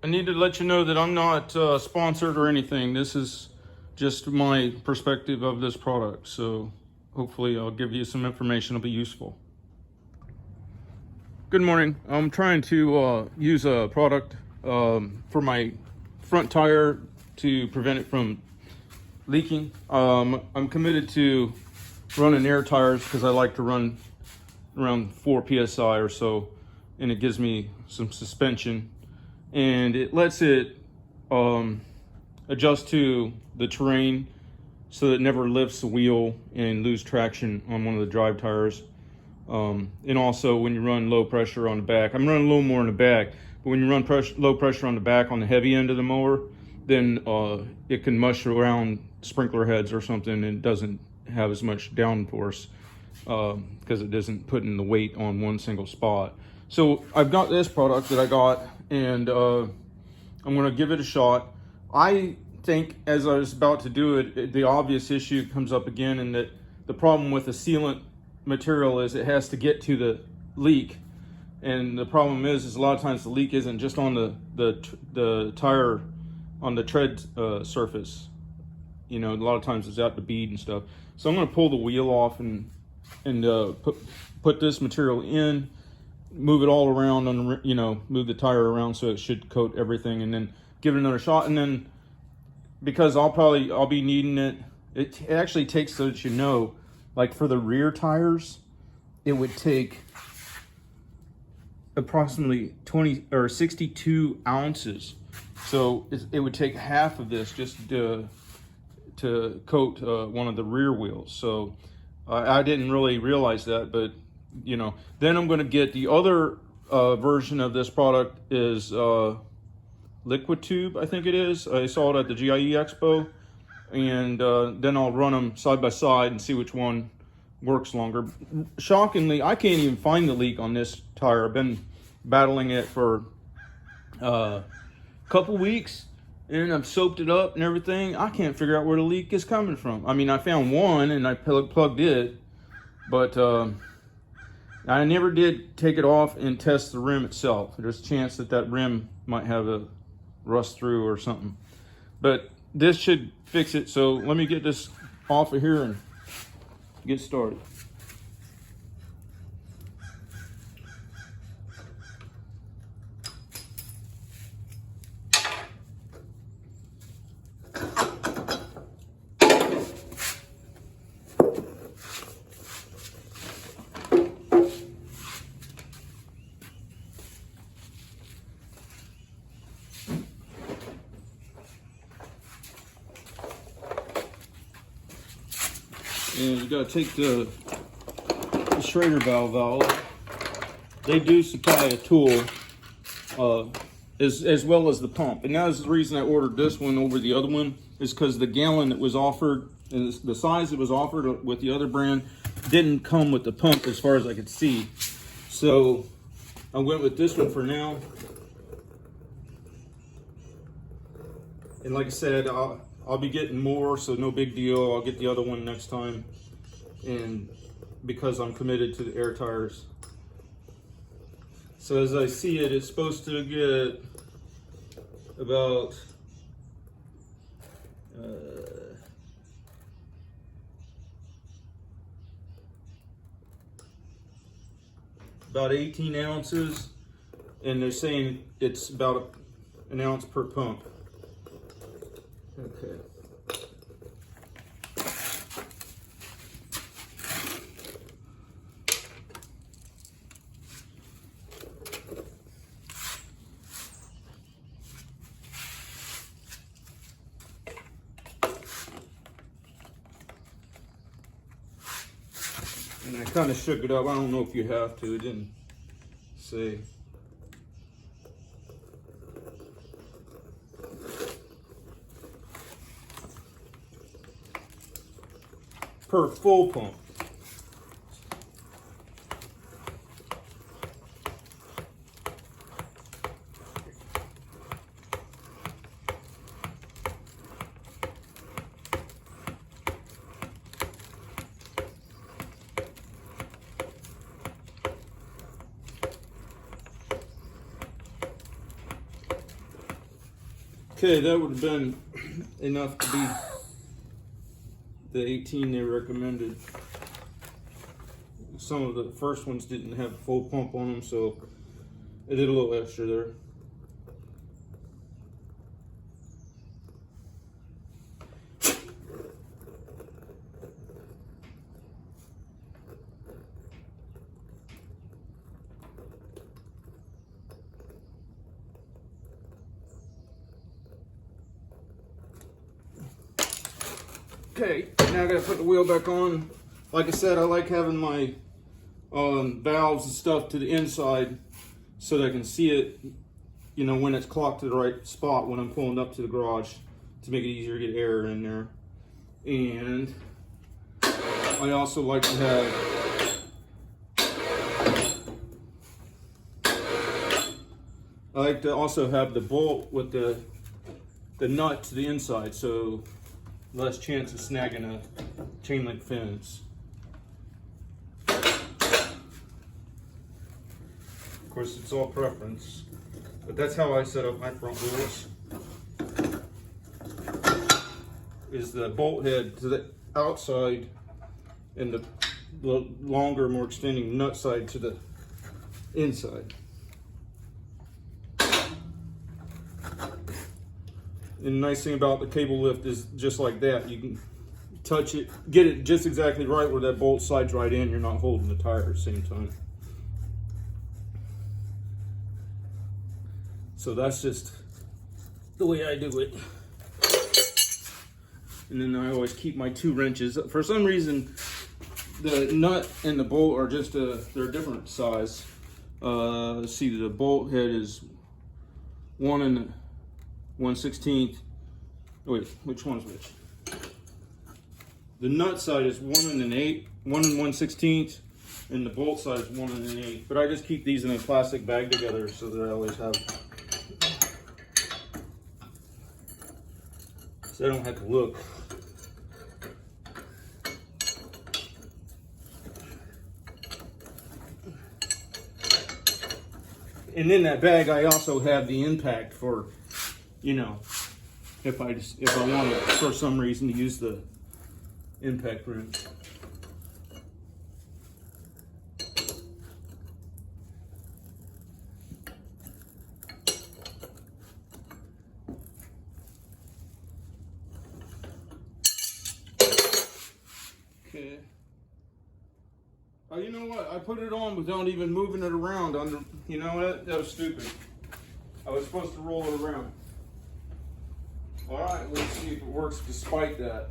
I need to let you know that I'm not sponsored or anything. This is just my perspective of this product. So hopefully I'll give you some information that'll be useful. Good morning. I'm trying to use a product for my front tire to prevent it from leaking. I'm committed to running air tires because I like to run around 4 psi or so, and it gives me some suspension, and it lets it adjust to the terrain so that it never lifts the wheel and lose traction on one of the drive tires. And also when you run low pressure on the back, I'm running a little more in the back, but when you run low pressure on the back on the heavy end of the mower, then it can mush around sprinkler heads or something, and it doesn't have as much downforce because it isn't putting the weight on one single spot. So I've got this product that I got, and I'm going to give it a shot. I think as I was about to do it, the obvious issue comes up again, and that the problem with the sealant material is it has to get to the leak. And the problem is a lot of times the leak isn't just on the tire, on the tread surface. You know, a lot of times it's out the bead and stuff. So I'm going to pull the wheel off and put this material in, move it all around, and move the tire around so it should coat everything, and then give it another shot. And then because I'll be needing it, it actually takes, so that you know, like for the rear tires, it would take approximately 20 or 62 ounces. So it would take half of this just to coat one of the rear wheels. So I didn't really realize that, but then I'm going to get the other version of this product is liquid tube, I think it is. I saw it at the GIE Expo, and then I'll run them side by side and see which one works longer. Shockingly, I can't even find the leak on this tire. I've been battling it for a couple weeks, and I've soaped it up and everything. I can't figure out where the leak is coming from. I mean, I found one and I plugged it, but I never did take it off and test the rim itself. There's a chance that rim might have a rust through or something, but this should fix it. So let me get this off of here and get started. And you got to take the Schrader valve out. They do supply a tool as well as the pump. And that was the reason I ordered this one over the other one, is because the gallon that was offered and the size that was offered with the other brand didn't come with the pump as far as I could see. So I went with this one for now. And like I said, I'll be getting more, so no big deal. I'll get the other one next time, and because I'm committed to the air tires. So as I see it, it's supposed to get about about 18 ounces, and they're saying it's about an ounce per pump. Okay. And I kind of shook it up. I don't know if you have to. It didn't say. Per full pump. Okay, that would have been enough to be the 18 they recommended. Some of the first ones didn't have full pump on them, so I did a little extra there. Okay, now I gotta put the wheel back on. Like I said, I like having my valves and stuff to the inside so that I can see it, you know, when it's clocked to the right spot when I'm pulling up to the garage to make it easier to get air in there. And I also like to have the bolt with the nut to the inside, so less chance of snagging a chain link fence. Of course, it's all preference, but that's how I set up my front wheels. Is the bolt head to the outside and the longer, more extending nut side to the inside. And the nice thing about the cable lift is just like that. You can touch it, get it just exactly right where that bolt slides right in. You're not holding the tire at the same time. So that's just the way I do it. And then I always keep my 2 wrenches. For some reason, the nut and the bolt are just they're a different size. Let's see, the bolt head is 1 1/16. Wait, which one's which? The nut side is 1 1/16, and the bolt side is 1 1/8. But I just keep these in a plastic bag together so that I always have, so I don't have to look. And in that bag, I also have the impact for, you know, if I want to, for some reason, to use the impact wrench. Okay. Oh, you know what? I put it on without even moving it around. You know what? That was stupid. I was supposed to roll it around. All right, let's see if it works despite that.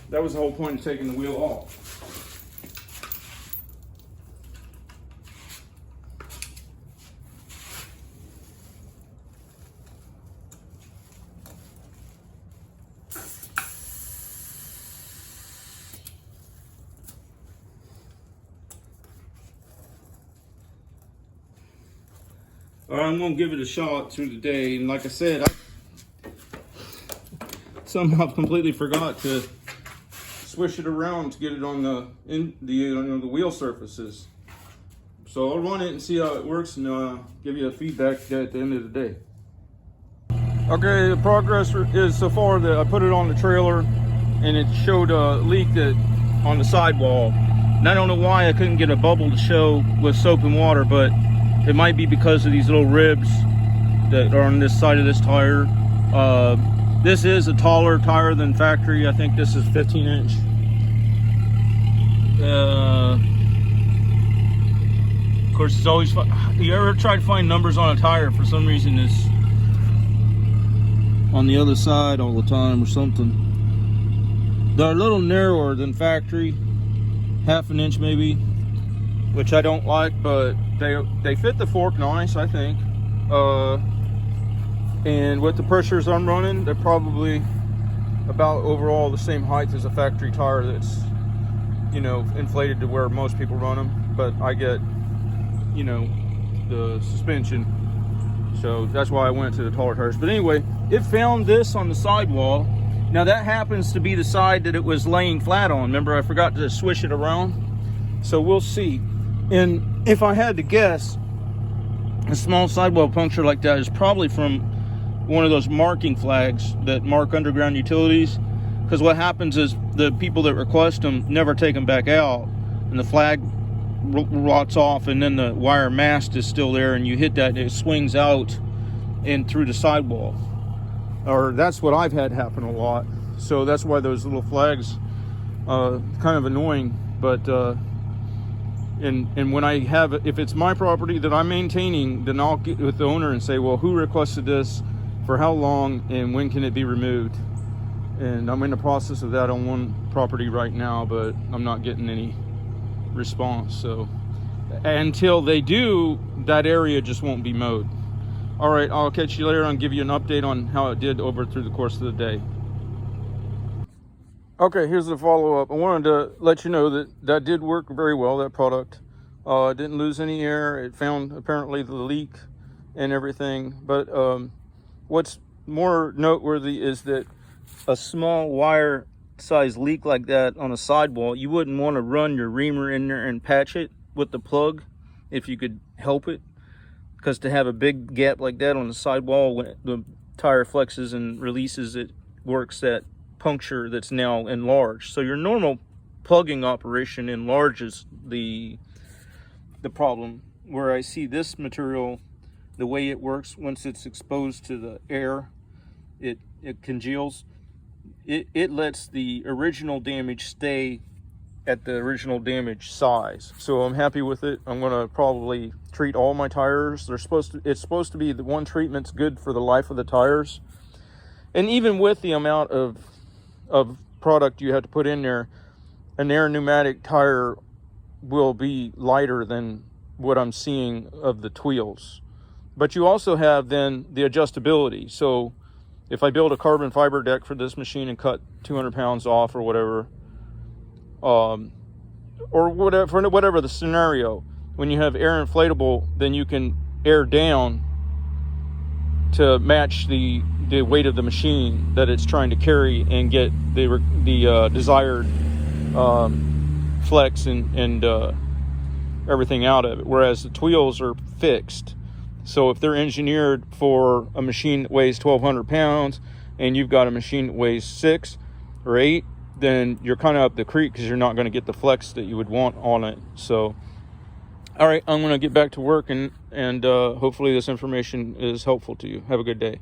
That was the whole point of taking the wheel off. All right, I'm gonna give it a shot through the day, and like I said, I somehow completely forgot to swish it around to get it on the wheel surfaces. So I'll run it and see how it works, and give you a feedback at the end of the day. Okay, the progress is so far that I put it on the trailer, and it showed a leak on the sidewall. And I don't know why I couldn't get a bubble to show with soap and water, but it might be because of these little ribs that are on this side of this tire. This is a taller tire than factory. I think this is 15 inch. Of course, it's always fun. You ever try to find numbers on a tire? For some reason, it's on the other side all the time or something. They're a little narrower than factory, half an inch maybe, which I don't like, but they fit the fork nice, I think. And with the pressures I'm running, they're probably about overall the same height as a factory tire that's, you know, inflated to where most people run them. But I get, you know, the suspension, so that's why I went to the taller tires. But anyway, it found this on the sidewall. Now that happens to be the side that it was laying flat on. Remember, I forgot to swish it around, so we'll see. And if I had to guess, a small sidewall puncture like that is probably from one of those marking flags that mark underground utilities, because what happens is the people that request them never take them back out, and the flag rots off, and then the wire mast is still there, and you hit that and it swings out and through the sidewall. Or that's what I've had happen a lot. So that's why those little flags kind of annoying. But and when I have, if it's my property that I'm maintaining, then I'll get with the owner and say, well, who requested this, for how long, and when can it be removed? And I'm in the process of that on one property right now, but I'm not getting any response. So until they do, that area just won't be mowed. All right, I'll catch you later and give you an update on how it did over through the course of the day. Okay, here's the follow-up. I wanted to let you know that that did work very well, that product. It didn't lose any air. It found apparently the leak and everything. But what's more noteworthy is that a small wire size leak like that on a sidewall, you wouldn't want to run your reamer in there and patch it with the plug if you could help it. Because to have a big gap like that on the sidewall, when the tire flexes and releases, it works that puncture that's now enlarged. So your normal plugging operation enlarges the problem. Where I see this material, the way it works, once it's exposed to the air, it congeals. It lets the original damage stay at the original damage size. So I'm happy with it. I'm gonna probably treat all my tires. It's supposed to be the one treatment's good for the life of the tires. And even with the amount of product you have to put in there, an air pneumatic tire will be lighter than what I'm seeing of the Tweels. But you also have then the adjustability. So if I build a carbon fiber deck for this machine and cut 200 pounds off or whatever, or whatever the scenario, when you have air inflatable, then you can air down to match the weight of the machine that it's trying to carry and get the desired flex and everything out of it. Whereas the Tweels are fixed. So if they're engineered for a machine that weighs 1,200 pounds and you've got a machine that weighs 6 or 8, then you're kind of up the creek because you're not going to get the flex that you would want on it. So, all right, I'm going to get back to work and hopefully this information is helpful to you. Have a good day.